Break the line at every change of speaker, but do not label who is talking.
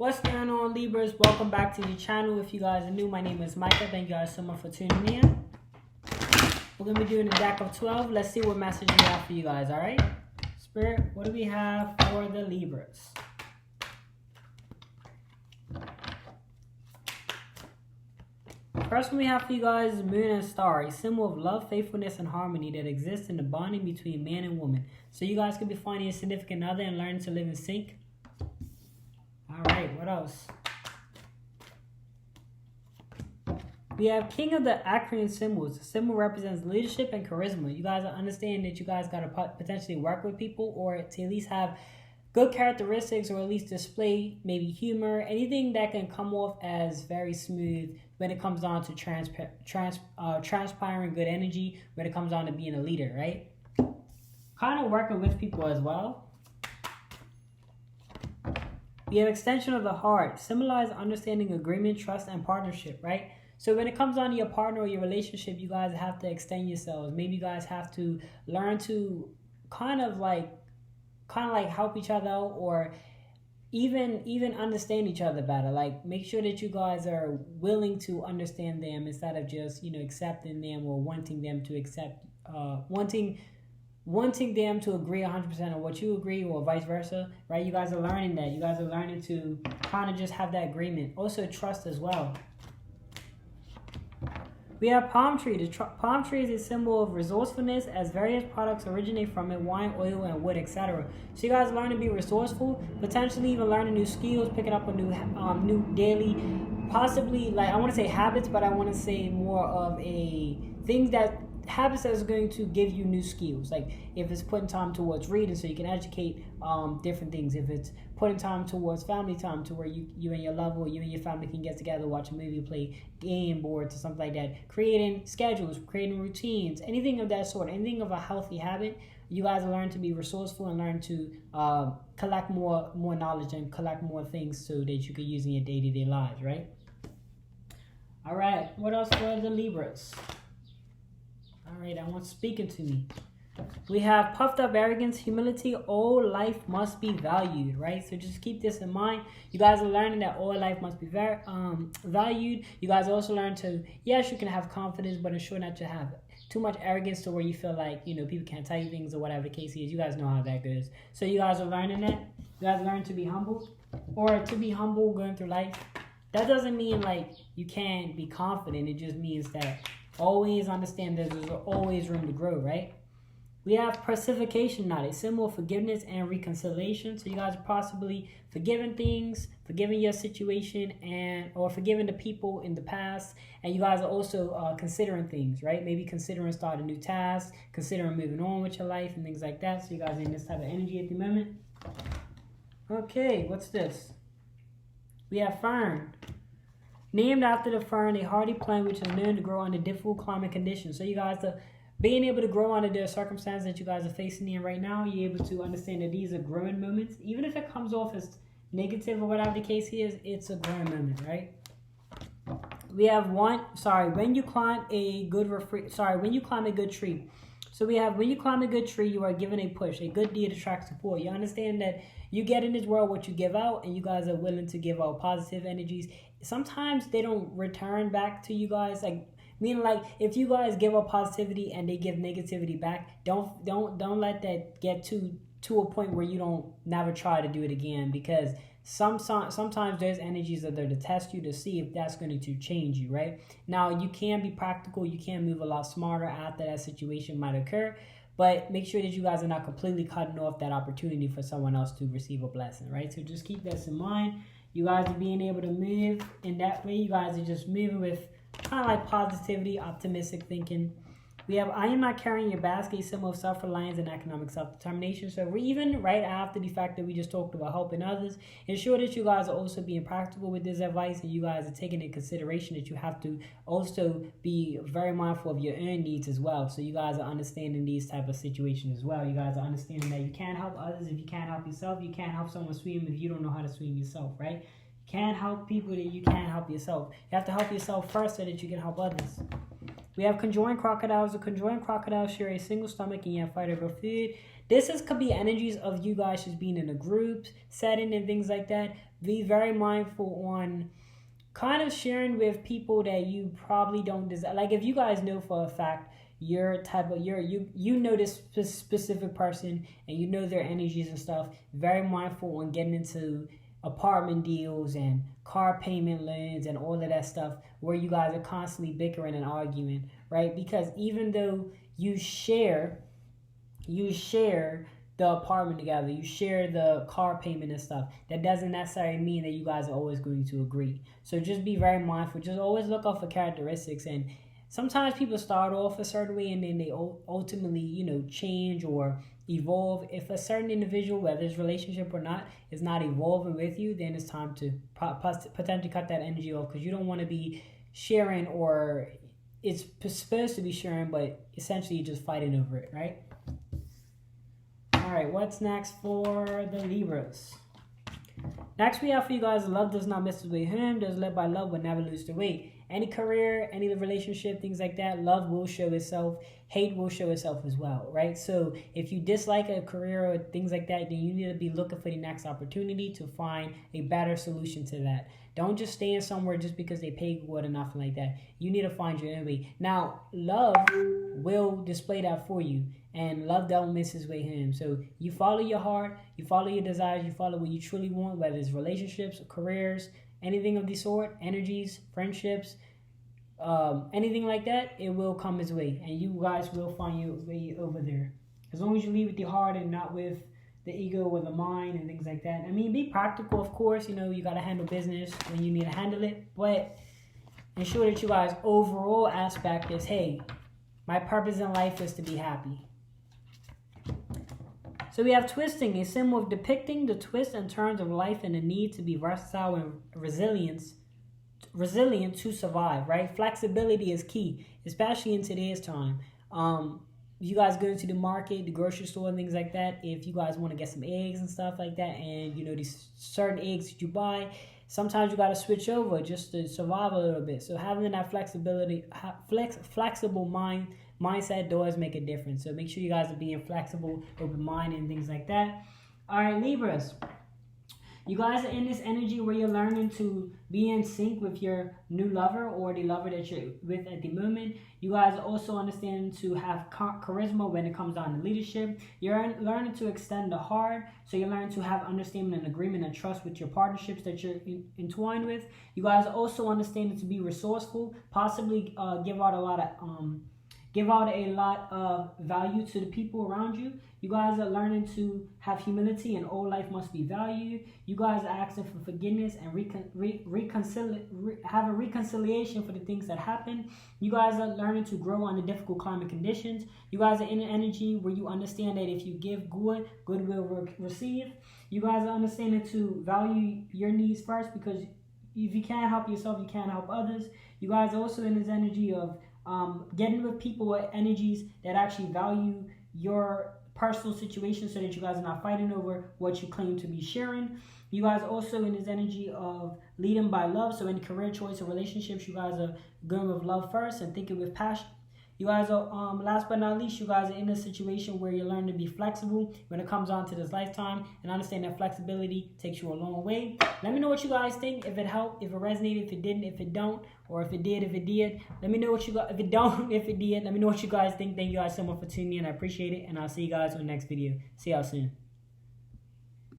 What's going on, Libras? Welcome back to the channel. If you guys are new, my name is Micah. Thank you guys so much for tuning in. We're going to be doing a deck of 12. Let's see what message we have for you guys, all right? Spirit, what do we have for the Libras? First one we have for you guys is Moon and Star, a symbol of love, faithfulness, and harmony that exists in the bonding between man and woman. So you guys could be finding a significant other and learning to live in sync. Alright, what else? We have King of the Acronym symbols. The symbol represents leadership and charisma. You guys understand that you guys got to potentially work with people or to at least have good characteristics or at least display maybe humor, anything that can come off as very smooth when it comes down to transpiring good energy, when it comes down to being a leader, right? Kind of working with people as well. We have extension of the heart, symbolize understanding, agreement, trust, and partnership, right? So when it comes down to your partner or your relationship, you guys have to extend yourselves. Maybe you guys have to learn to kind of like help each other out, or even understand each other better. Like, make sure that you guys are willing to understand them instead of just, accepting them or wanting them to accept, wanting them to agree 100% on what you agree, or vice versa, right? You guys are learning that. You guys are learning to kind of just have that agreement. Also, trust as well. We have palm tree. The palm tree is a symbol of resourcefulness, as various products originate from it: wine, oil, and wood, etc. So you guys learn to be resourceful, potentially even learning new skills, picking up a new daily, possibly, like, I want to say habits, but I want to say more of a things that habits that is going to give you new skills. Like, if it's putting time towards reading so you can educate different things, if it's putting time towards family time to where you and your lover, or you and your family can get together, watch a movie, play game boards or something like that, creating schedules, creating routines, anything of that sort, anything of a healthy habit. You guys learn to be resourceful and learn to collect more knowledge and collect more things so that you can use in your day-to-day lives, right? All right, what else for the Libras? All right, I want speaking to me. We have puffed up arrogance, humility. All life must be valued, right? So just keep this in mind. You guys are learning that all life must be valued. You guys also learn to, yes, you can have confidence, but ensure not to have too much arrogance to where you feel like, people can't tell you things or whatever the case is. You guys know how that goes. So you guys are learning that. You guys learn to be humble, or to be humble going through life. That doesn't mean like you can't be confident. It just means that always understand that there's always room to grow, right? We have pacification knot, a symbol of forgiveness and reconciliation. So you guys are possibly forgiving things, forgiving your situation, or forgiving the people in the past. And you guys are also considering things, right? Maybe considering starting a new task, considering moving on with your life and things like that. So you guys are in this type of energy at the moment. Okay, what's this? We have fern. Named after the fern, a hardy plant which is known to grow under difficult climate conditions. So you guys are being able to grow under the circumstances that you guys are facing in right now. You're able to understand that these are growing moments. Even if it comes off as negative or whatever the case is, it's a growing moment, right? We have when you climb a good tree. So we have, when you climb a good tree, you are given a push. A good deed attracts support. You understand that you get in this world what you give out, and you guys are willing to give out positive energies. Sometimes they don't return back to you guys, meaning like if you guys give up positivity and they give negativity back, don't let that get to a point where you don't never try to do it again, because sometimes there's energies that are to test you to see if that's going to change you, right? Now, you can be practical, you can move a lot smarter after that situation might occur, but make sure that you guys are not completely cutting off that opportunity for someone else to receive a blessing, right? So just keep this in mind. You guys are being able to move in that way. You guys are just moving with kind of like positivity, optimistic thinking. We have I am not carrying your basket, symbol of self-reliance and economic self-determination. So we're even right after the fact that we just talked about helping others. Ensure that you guys are also being practical with this advice, and you guys are taking into consideration that you have to also be very mindful of your own needs as well. So you guys are understanding these type of situations as well. You guys are understanding that you can't help others if you can't help yourself. You can't help someone swim if you don't know how to swim yourself, right? You can't help people that you can't help yourself. You have to help yourself first so that you can help others. We have conjoined crocodiles. The conjoined crocodiles share a single stomach and yet fight over food. Could be energies of you guys just being in a group setting and things like that. be very mindful on kind of sharing with people that you probably don't desire. Like if you guys know for a fact you know this specific person and you know their energies and stuff, very mindful on getting into apartment deals and car payment loans and all of that stuff where you guys are constantly bickering and arguing, right? Because even though you share the apartment together, you share the car payment and stuff, that doesn't necessarily mean that you guys are always going to agree. So just be very mindful. Just always look out for characteristics. And sometimes people start off a certain way and then they ultimately, change or evolve. If a certain individual, whether it's relationship or not, is not evolving with you, then it's time to potentially cut that energy off, because you don't want to be sharing, or it's supposed to be sharing, but essentially you're just fighting over it, right? All right, what's next for the Libras? Next we have for you guys, love does not miss its way home, those led by love will never lose their way. Any career, any relationship, things like that, love will show itself, hate will show itself as well, right? So if you dislike a career or things like that, then you need to be looking for the next opportunity to find a better solution to that. Don't just stay in somewhere just because they pay good or nothing like that. You need to find your own way. Now, love will display that for you, and love don't miss its way home. So you follow your heart, you follow your desires, you follow what you truly want, whether it's relationships, careers, anything of the sort, energies, friendships, anything like that, it will come its way, and you guys will find your way over there. As long as you lead with your heart and not with the ego or the mind and things like that. I mean, be practical, of course. You got to handle business when you need to handle it, but ensure that you guys' overall aspect is, hey, my purpose in life is to be happy. So we have twisting, a symbol of depicting the twists and turns of life and the need to be versatile and resilient to survive, right? Flexibility is key, especially in today's time. You guys go into the market, the grocery store, and things like that. If you guys want to get some eggs and stuff like that, and these certain eggs that you buy, sometimes you got to switch over just to survive a little bit. So having that flexibility, flexible mindset does make a difference. So make sure you guys are being flexible, open-minded, and things like that. All right, Libras. You guys are in this energy where you're learning to be in sync with your new lover or the lover that you're with at the moment. You guys are also understanding to have charisma when it comes down to leadership. You're learning to extend the heart. So you're learning to have understanding and agreement and trust with your partnerships that you're entwined with. You guys are also understanding to be resourceful, possibly give out a lot of value to the people around you. You guys are learning to have humility, and all life must be valued. You guys are asking for forgiveness and have a reconciliation for the things that happen. You guys are learning to grow under difficult climate conditions. You guys are in an energy where you understand that if you give good, good will receive. You guys are understanding to value your needs first, because if you can't help yourself, you can't help others. You guys are also in this energy of getting with people or energies that actually value your personal situation, so that you guys are not fighting over what you claim to be sharing. You guys are also in this energy of leading by love. So in career choice or relationships, you guys are going with love first and thinking with passion. You guys are, last but not least, you guys are in a situation where you're learning to be flexible when it comes on to this lifetime, and understand that flexibility takes you a long way. Let me know what you guys think, if it helped, if it resonated, if it didn't, if it don't, or if it did, if it did. Let me know what you got, if it don't, if it did. Let me know what you guys think. Thank you guys so much for tuning in. I appreciate it, and I'll see you guys on the next video. See y'all soon.